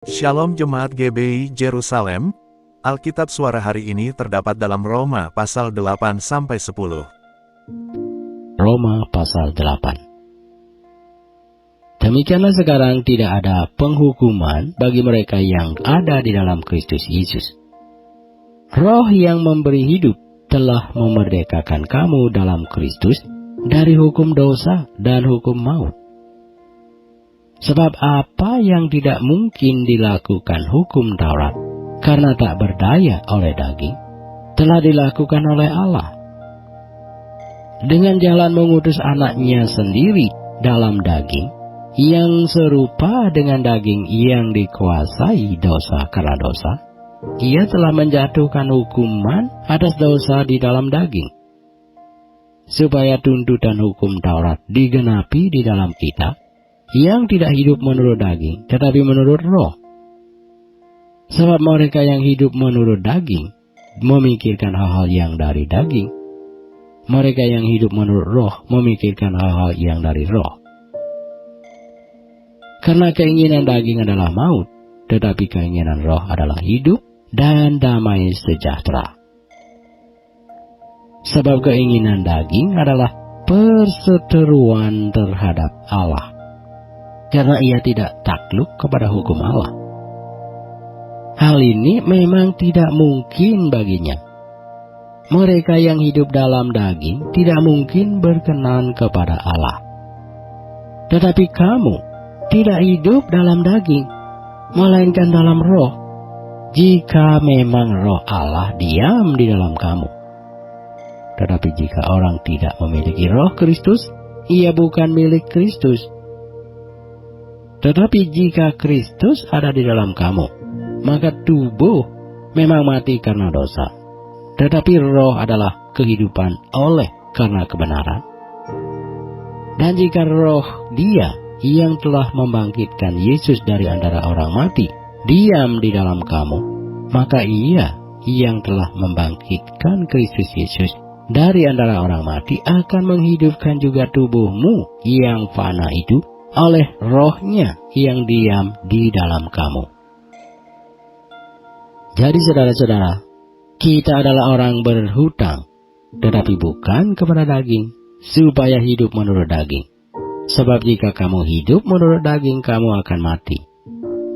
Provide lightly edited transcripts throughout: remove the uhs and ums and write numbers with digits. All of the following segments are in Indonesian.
Shalom Jemaat GBI Jerusalem, Alkitab suara hari ini terdapat dalam Roma pasal 8-10. Roma pasal 8. Demikianlah sekarang tidak ada penghukuman bagi mereka yang ada di dalam Kristus Yesus. Roh yang memberi hidup telah memerdekakan kamu dalam Kristus dari hukum dosa dan hukum maut. Sebab apa yang tidak mungkin dilakukan hukum Taurat karena tak berdaya oleh daging, telah dilakukan oleh Allah. Dengan jalan mengutus anaknya sendiri dalam daging, yang serupa dengan daging yang dikuasai dosa karena dosa, ia telah menjatuhkan hukuman atas dosa di dalam daging, supaya tuntutan hukum Taurat digenapi di dalam kita, yang tidak hidup menurut daging, tetapi menurut roh. Sebab mereka yang hidup menurut daging, memikirkan hal-hal yang dari daging. Mereka yang hidup menurut roh, memikirkan hal-hal yang dari roh. Karena keinginan daging adalah maut, tetapi keinginan roh adalah hidup dan damai sejahtera. Sebab keinginan daging adalah perseteruan terhadap Allah, karena ia tidak takluk kepada hukum Allah. Hal ini memang tidak mungkin baginya. Mereka yang hidup dalam daging tidak mungkin berkenan kepada Allah. Tetapi kamu tidak hidup dalam daging, melainkan dalam roh, jika memang roh Allah diam di dalam kamu. Tetapi jika orang tidak memiliki roh Kristus, ia bukan milik Kristus. Tetapi jika Kristus ada di dalam kamu, maka tubuh memang mati karena dosa, tetapi roh adalah kehidupan oleh karena kebenaran. Dan jika roh Dia yang telah membangkitkan Yesus dari antara orang mati diam di dalam kamu, maka Ia yang telah membangkitkan Kristus Yesus dari antara orang mati akan menghidupkan juga tubuhmu yang fana itu oleh rohnya yang diam di dalam kamu. Jadi saudara-saudara, kita adalah orang berhutang, tetapi bukan kepada daging, supaya hidup menurut daging. Sebab jika kamu hidup menurut daging, kamu akan mati.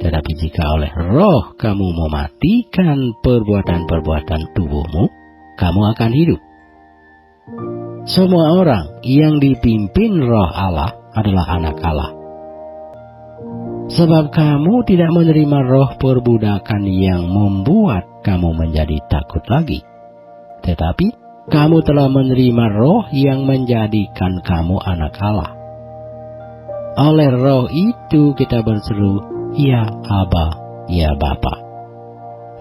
Tetapi jika oleh roh kamu mematikan perbuatan-perbuatan tubuhmu, kamu akan hidup. Semua orang yang dipimpin roh Allah adalah anak Allah. Sebab kamu tidak menerima roh perbudakan yang membuat kamu menjadi takut lagi, tetapi kamu telah menerima roh yang menjadikan kamu anak Allah. Oleh roh itu kita berseru, ya Aba, ya Bapa.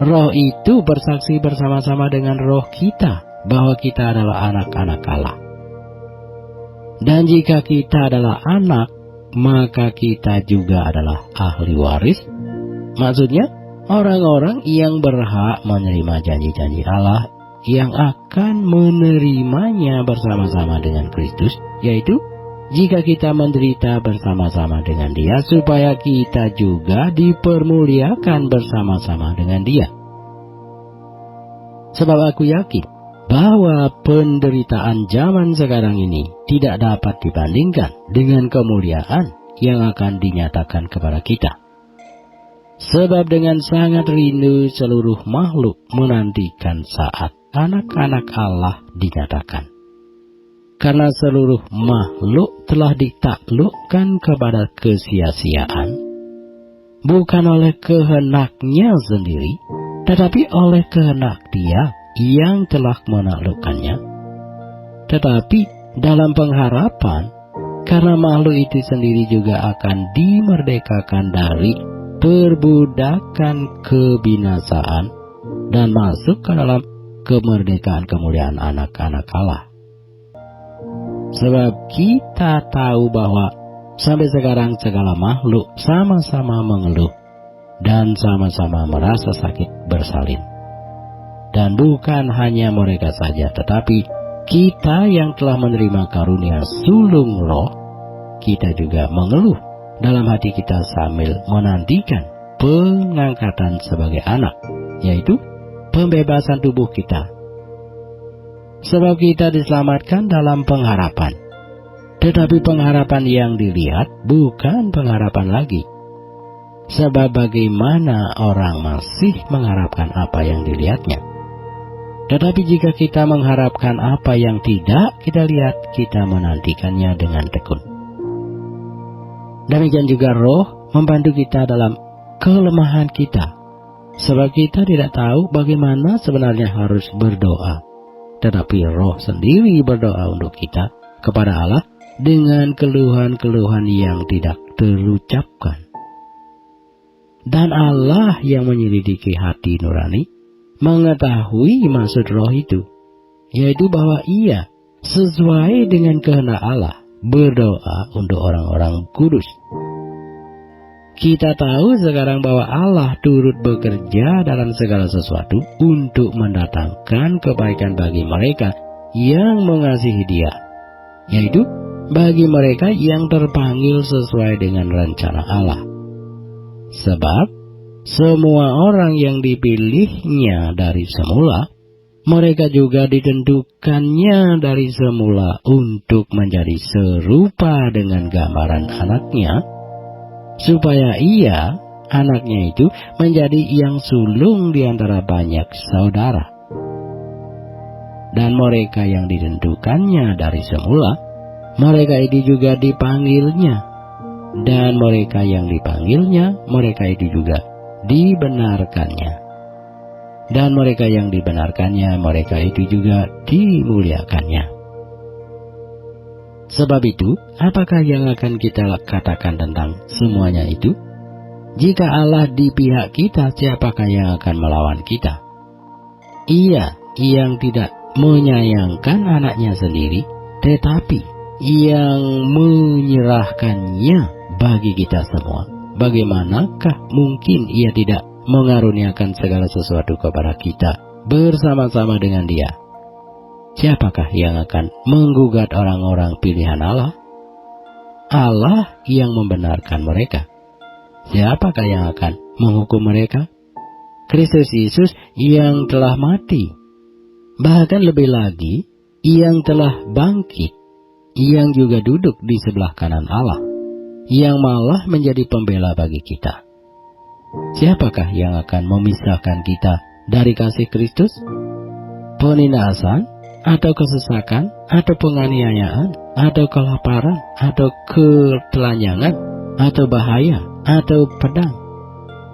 Roh itu bersaksi bersama-sama dengan roh kita bahwa kita adalah anak-anak Allah. Dan jika kita adalah anak, maka kita juga adalah ahli waris. Maksudnya, orang-orang yang berhak menerima janji-janji Allah yang akan menerimanya bersama-sama dengan Kristus, yaitu jika kita menderita bersama-sama dengan Dia, supaya kita juga dipermuliakan bersama-sama dengan Dia. Sebab aku yakin bahwa penderitaan zaman sekarang ini tidak dapat dibandingkan dengan kemuliaan yang akan dinyatakan kepada kita. Sebab dengan sangat rindu seluruh makhluk menantikan saat anak-anak Allah dinyatakan. Karena seluruh makhluk telah ditaklukkan kepada kesia-siaan, bukan oleh kehendaknya sendiri, tetapi oleh kehendak Dia yang telah menaklukkannya. Tetapi dalam pengharapan, karena makhluk itu sendiri juga akan dimerdekakan dari perbudakan kebinasaan dan masuk ke dalam kemerdekaan kemuliaan anak-anak Allah. Sebab kita tahu bahwa sampai sekarang segala makhluk sama-sama mengeluh dan sama-sama merasa sakit bersalin. Dan bukan hanya mereka saja, tetapi kita yang telah menerima karunia sulung roh, kita juga mengeluh dalam hati kita sambil menantikan pengangkatan sebagai anak, yaitu pembebasan tubuh kita. Sebab kita diselamatkan dalam pengharapan. Tetapi pengharapan yang dilihat bukan pengharapan lagi. Sebab bagaimana orang masih mengharapkan apa yang dilihatnya? Tetapi jika kita mengharapkan apa yang tidak kita lihat, kita menantikannya dengan tekun. Demikian juga Roh membantu kita dalam kelemahan kita. Sebab kita tidak tahu bagaimana sebenarnya harus berdoa. Tetapi Roh sendiri berdoa untuk kita kepada Allah dengan keluhan-keluhan yang tidak terucapkan. Dan Allah yang menyelidiki hati nurani mengetahui maksud Roh itu, yaitu bahwa Ia sesuai dengan kehendak Allah berdoa untuk orang-orang kudus. Kita tahu sekarang bahwa Allah turut bekerja dalam segala sesuatu untuk mendatangkan kebaikan bagi mereka yang mengasihi Dia, yaitu bagi mereka yang terpanggil sesuai dengan rencana Allah. Sebab semua orang yang dipilihnya dari semula, mereka juga ditentukannya dari semula untuk menjadi serupa dengan gambaran anaknya, supaya Ia, anaknya itu, menjadi yang sulung di antara banyak saudara. Dan mereka yang ditentukannya dari semula, mereka itu juga dipanggilnya. Dan mereka yang dipanggilnya, mereka itu juga dibenarkannya. Dan mereka yang dibenarkannya, mereka itu juga dimuliakannya. Sebab itu, apakah yang akan kita katakan tentang semuanya itu? Jika Allah di pihak kita, siapakah yang akan melawan kita? Ia yang tidak menyayangkan anaknya sendiri, tetapi yang menyerahkannya bagi kita semua. Bagaimanakah mungkin Ia tidak mengaruniakan segala sesuatu kepada kita bersama-sama dengan Dia? Siapakah yang akan menggugat orang-orang pilihan Allah? Allah yang membenarkan mereka. Siapakah yang akan menghukum mereka? Kristus Yesus yang telah mati, bahkan lebih lagi yang telah bangkit, yang juga duduk di sebelah kanan Allah, yang malah menjadi pembela bagi kita. Siapakah yang akan memisahkan kita dari kasih Kristus? Penindasan, atau kesesakan, atau penganiayaan, atau kelaparan, atau ketelanjangan, atau bahaya, atau pedang.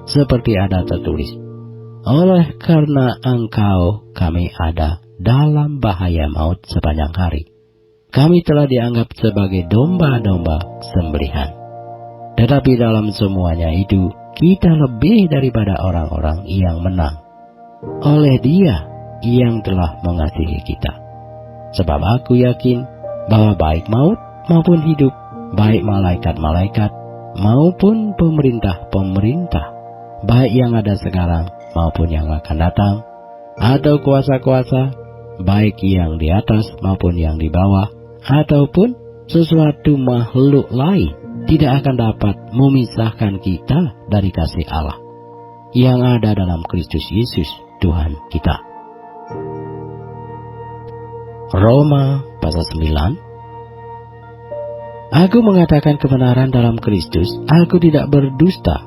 Seperti ada tertulis, oleh karena Engkau kami ada dalam bahaya maut sepanjang hari. Kami telah dianggap sebagai domba-domba sembelihan. Tetapi dalam semuanya itu, kita lebih daripada orang-orang yang menang oleh Dia yang telah mengasihi kita. Sebab aku yakin bahwa baik maut maupun hidup, baik malaikat-malaikat maupun pemerintah-pemerintah, baik yang ada sekarang maupun yang akan datang, atau kuasa-kuasa, baik yang di atas maupun yang di bawah, ataupun sesuatu makhluk lain, tidak akan dapat memisahkan kita dari kasih Allah yang ada dalam Kristus Yesus Tuhan kita. Roma pasal 9. Aku mengatakan kebenaran dalam Kristus, aku tidak berdusta.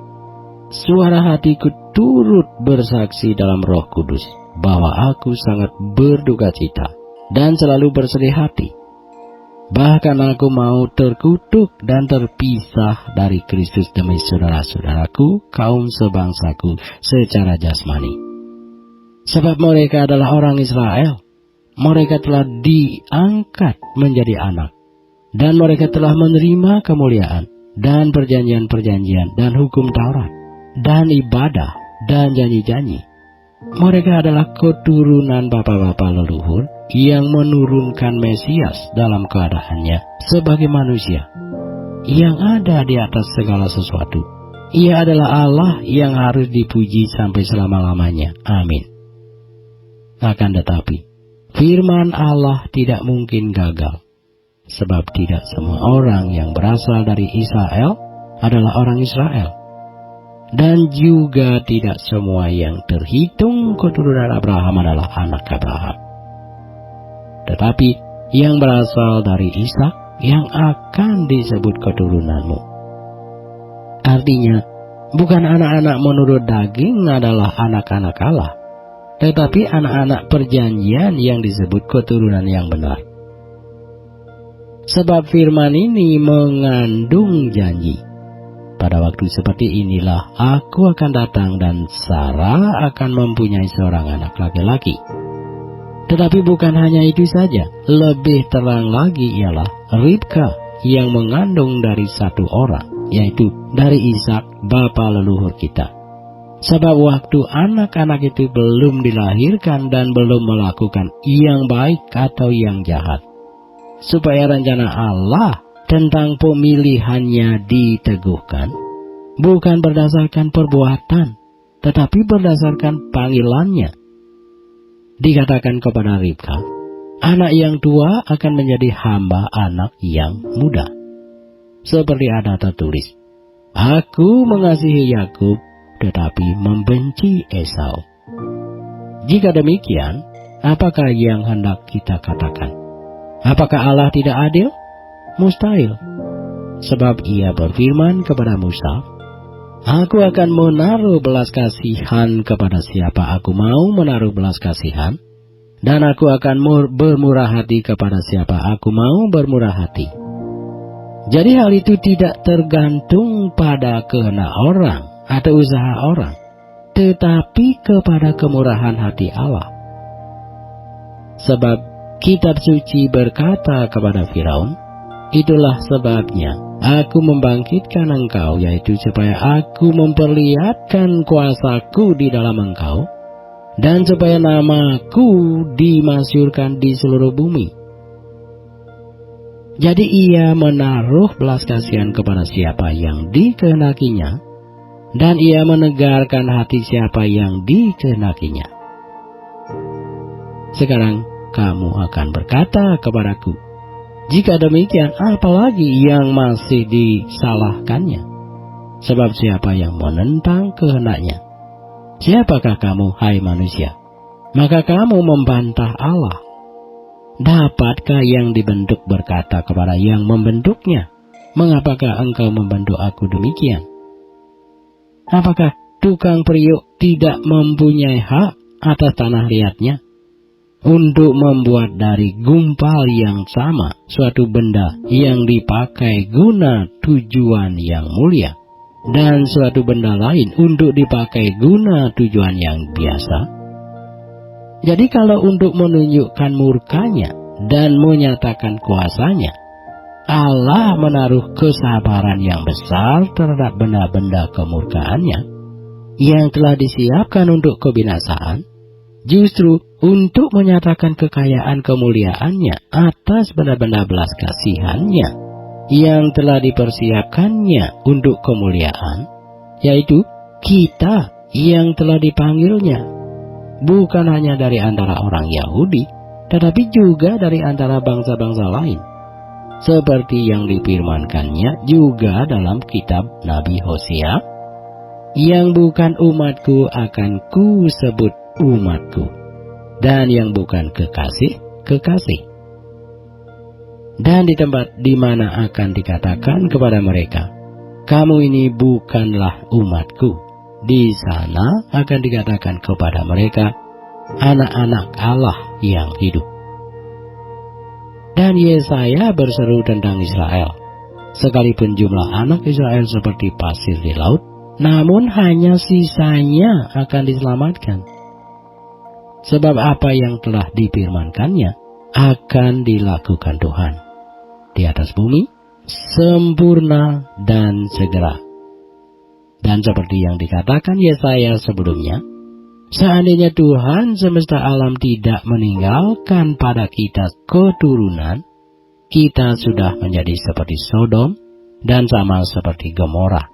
Suara hatiku turut bersaksi dalam Roh Kudus bahwa aku sangat berduka cita dan selalu bersedih hati. Bahkan aku mau terkutuk dan terpisah dari Kristus demi saudara-saudaraku, kaum sebangsaku secara jasmani. Sebab mereka adalah orang Israel. Mereka telah diangkat menjadi anak. Dan mereka telah menerima kemuliaan dan perjanjian-perjanjian dan hukum Taurat dan ibadah dan janji-janji. Mereka adalah keturunan bapa-bapa leluhur yang menurunkan Mesias dalam keadaannya sebagai manusia yang ada di atas segala sesuatu. Ia adalah Allah yang harus dipuji sampai selama-lamanya. Amin. Akan tetapi, firman Allah tidak mungkin gagal, sebab tidak semua orang yang berasal dari Israel adalah orang Israel. Dan juga tidak semua yang terhitung keturunan Abraham adalah anak Abraham. Tetapi yang berasal dari Ishak yang akan disebut keturunanmu. Artinya, bukan anak-anak menurut daging adalah anak-anak Allah, tetapi anak-anak perjanjian yang disebut keturunan yang benar. Sebab firman ini mengandung janji. Pada waktu seperti inilah aku akan datang dan Sarah akan mempunyai seorang anak laki-laki. Tetapi bukan hanya itu saja, lebih terang lagi ialah Ribka yang mengandung dari satu orang, yaitu dari Ishak bapa leluhur kita. Sebab waktu anak-anak itu belum dilahirkan dan belum melakukan yang baik atau yang jahat, supaya rencana Allah tentang pemilihannya diteguhkan, bukan berdasarkan perbuatan, tetapi berdasarkan panggilannya. Dikatakan kepada Ribka, anak yang tua akan menjadi hamba anak yang muda. Seperti ada tertulis, aku mengasihi Yakub, tetapi membenci Esau. Jika demikian, apakah yang hendak kita katakan? Apakah Allah tidak adil? Mustahil. Sebab ia berfirman kepada Musa, aku akan menaruh belas kasihan kepada siapa aku mau menaruh belas kasihan, dan aku akan bermurah hati kepada siapa aku mau bermurah hati. Jadi hal itu tidak tergantung pada kehendak orang atau usaha orang, tetapi kepada kemurahan hati Allah. Sebab kitab suci berkata kepada Firaun, itulah sebabnya aku membangkitkan engkau, yaitu supaya aku memperlihatkan kuasaku di dalam engkau, dan supaya namaku dimasyhurkan di seluruh bumi. Jadi ia menaruh belas kasihan kepada siapa yang dikehendakinya, dan ia menegarkan hati siapa yang dikehendakinya. Sekarang kamu akan berkata kepadaku, jika demikian, apalagi yang masih disalahkannya? Sebab siapa yang menentang kehendaknya? Siapakah kamu, hai manusia? Maka kamu membantah Allah. Dapatkah yang dibentuk berkata kepada yang membentuknya, mengapakah engkau membentuk aku demikian? Apakah tukang periuk tidak mempunyai hak atas tanah liatnya, untuk membuat dari gumpal yang sama suatu benda yang dipakai guna tujuan yang mulia, dan suatu benda lain untuk dipakai guna tujuan yang biasa? Jadi kalau untuk menunjukkan murkanya dan menyatakan kuasanya, Allah menaruh kesabaran yang besar terhadap benda-benda kemurkaannya yang telah disiapkan untuk kebinasaan, justru untuk menyatakan kekayaan kemuliaannya atas benda-benda belas kasihannya yang telah dipersiapkannya untuk kemuliaan, yaitu kita yang telah dipanggilnya, bukan hanya dari antara orang Yahudi, tetapi juga dari antara bangsa-bangsa lain, seperti yang difirmankannya juga dalam kitab Nabi Hosea, yang bukan umatku akan ku sebut umatku, dan yang bukan kekasih, kekasih. Dan di tempat di mana akan dikatakan kepada mereka, kamu ini bukanlah umatku, di sana akan dikatakan kepada mereka, anak-anak Allah yang hidup. Dan Yesaya berseru tentang Israel, sekalipun jumlah anak Israel seperti pasir di laut, namun hanya sisanya akan diselamatkan. Sebab apa yang telah difirmankannya akan dilakukan Tuhan di atas bumi, sempurna dan segera. Dan seperti yang dikatakan Yesaya sebelumnya, seandainya Tuhan semesta alam tidak meninggalkan pada kita keturunan, kita sudah menjadi seperti Sodom dan sama seperti Gomora.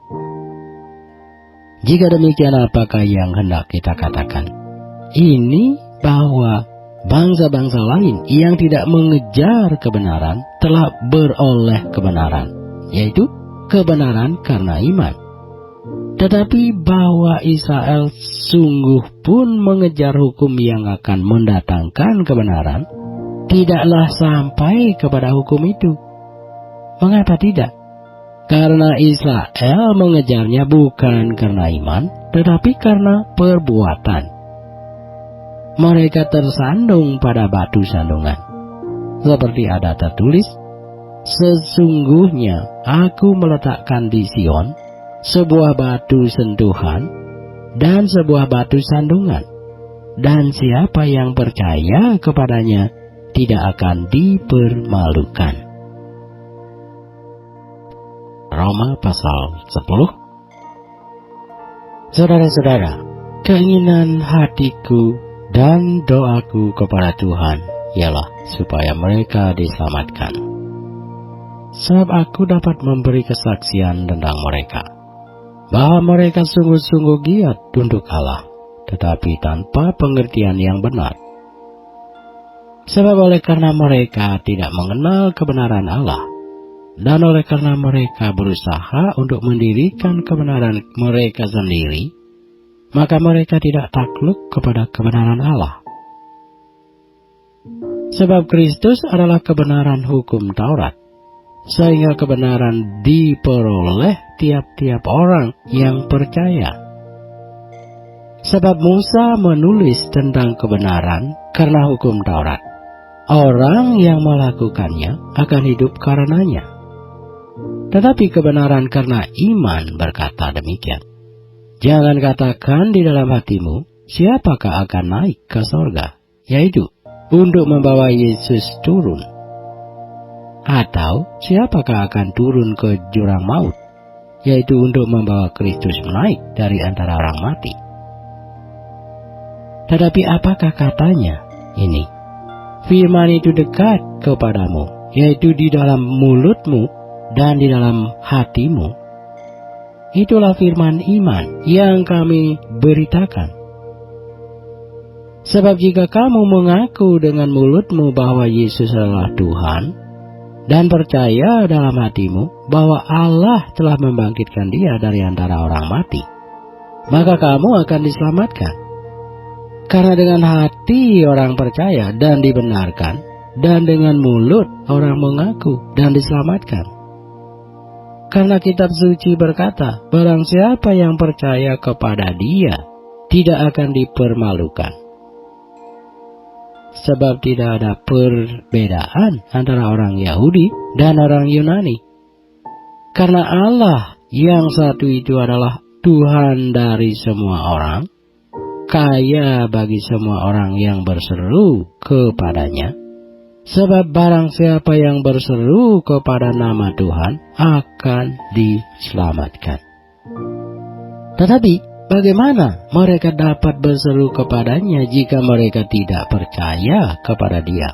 Jika demikian, apakah yang hendak kita katakan? Ini bahwa bangsa-bangsa lain yang tidak mengejar kebenaran telah beroleh kebenaran, yaitu kebenaran karena iman. Tetapi bahwa Israel sungguh pun mengejar hukum yang akan mendatangkan kebenaran, tidaklah sampai kepada hukum itu. Mengapa tidak? Karena Israel mengejarnya bukan karena iman, tetapi karena perbuatan. Mereka tersandung pada batu sandungan. Seperti ada tertulis, sesungguhnya aku meletakkan di Sion sebuah batu sentuhan dan sebuah batu sandungan, dan siapa yang percaya kepadanya tidak akan dipermalukan. Roma pasal 10. Saudara-saudara, keinginan hatiku dan doaku kepada Tuhan ialah supaya mereka diselamatkan. Sebab aku dapat memberi kesaksian tentang mereka, bahwa mereka sungguh-sungguh giat untuk Allah, tetapi tanpa pengertian yang benar. Sebab oleh karena mereka tidak mengenal kebenaran Allah, dan oleh karena mereka berusaha untuk mendirikan kebenaran mereka sendiri, maka mereka tidak takluk kepada kebenaran Allah. Sebab Kristus adalah kebenaran hukum Taurat, sehingga kebenaran diperoleh tiap-tiap orang yang percaya. Sebab Musa menulis tentang kebenaran karena hukum Taurat. Orang yang melakukannya akan hidup karenanya. Tetapi kebenaran karena iman berkata demikian. Jangan katakan di dalam hatimu, siapakah akan naik ke sorga, yaitu untuk membawa Yesus turun. Atau siapakah akan turun ke jurang maut, yaitu untuk membawa Kristus naik dari antara orang mati. Tetapi apakah katanya ini? Firman itu dekat kepadamu, yaitu di dalam mulutmu dan di dalam hatimu. Itulah firman iman yang kami beritakan. Sebab jika kamu mengaku dengan mulutmu bahwa Yesus adalah Tuhan, dan percaya dalam hatimu bahwa Allah telah membangkitkan Dia dari antara orang mati, maka kamu akan diselamatkan. Karena dengan hati orang percaya dan dibenarkan, dan dengan mulut orang mengaku dan diselamatkan. Karena kitab suci berkata, barang siapa yang percaya kepada Dia tidak akan dipermalukan. Sebab tidak ada perbedaan antara orang Yahudi dan orang Yunani. Karena Allah yang satu itu adalah Tuhan dari semua orang, kaya bagi semua orang yang berseru kepadanya. Sebab barang siapa yang berseru kepada nama Tuhan akan diselamatkan. Tetapi bagaimana mereka dapat berseru kepadanya jika mereka tidak percaya kepada Dia?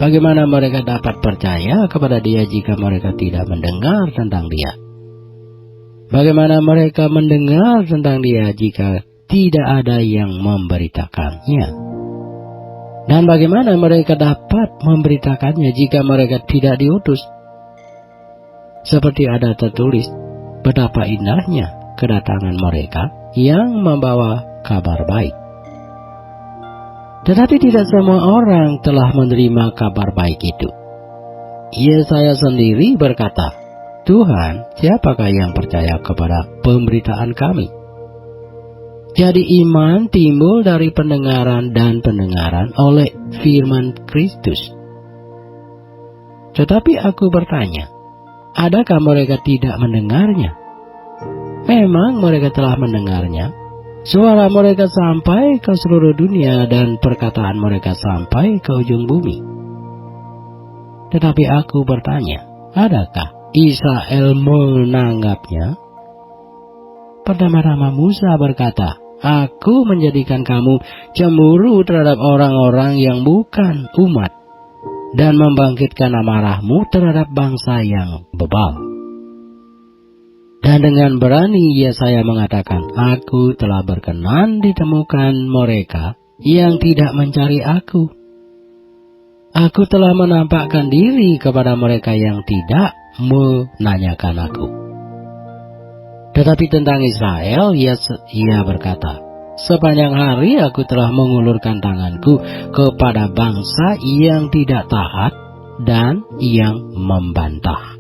Bagaimana mereka dapat percaya kepada Dia jika mereka tidak mendengar tentang Dia? Bagaimana mereka mendengar tentang Dia jika tidak ada yang memberitakannya? Dan bagaimana mereka dapat memberitakannya jika mereka tidak diutus? Seperti ada tertulis, betapa indahnya kedatangan mereka yang membawa kabar baik. Tetapi tidak semua orang telah menerima kabar baik itu. Yesaya sendiri berkata, Tuhan, siapakah yang percaya kepada pemberitaan kami? Jadi iman timbul dari pendengaran dan pendengaran oleh firman Kristus. Tetapi aku bertanya, adakah mereka tidak mendengarnya? Memang mereka telah mendengarnya. Suara mereka sampai ke seluruh dunia dan perkataan mereka sampai ke ujung bumi. Tetapi aku bertanya, adakah Israel menanggapnya? Pertama-tama Musa berkata, aku menjadikan kamu cemburu terhadap orang-orang yang bukan umat, dan membangkitkan amarahmu terhadap bangsa yang bebal. Dan dengan berani Yesaya mengatakan, aku telah berkenan ditemukan mereka yang tidak mencari aku. Aku telah menampakkan diri kepada mereka yang tidak menanyakan aku. Tetapi tentang Israel, ia berkata, sepanjang hari aku telah mengulurkan tanganku kepada bangsa yang tidak taat dan yang membantah.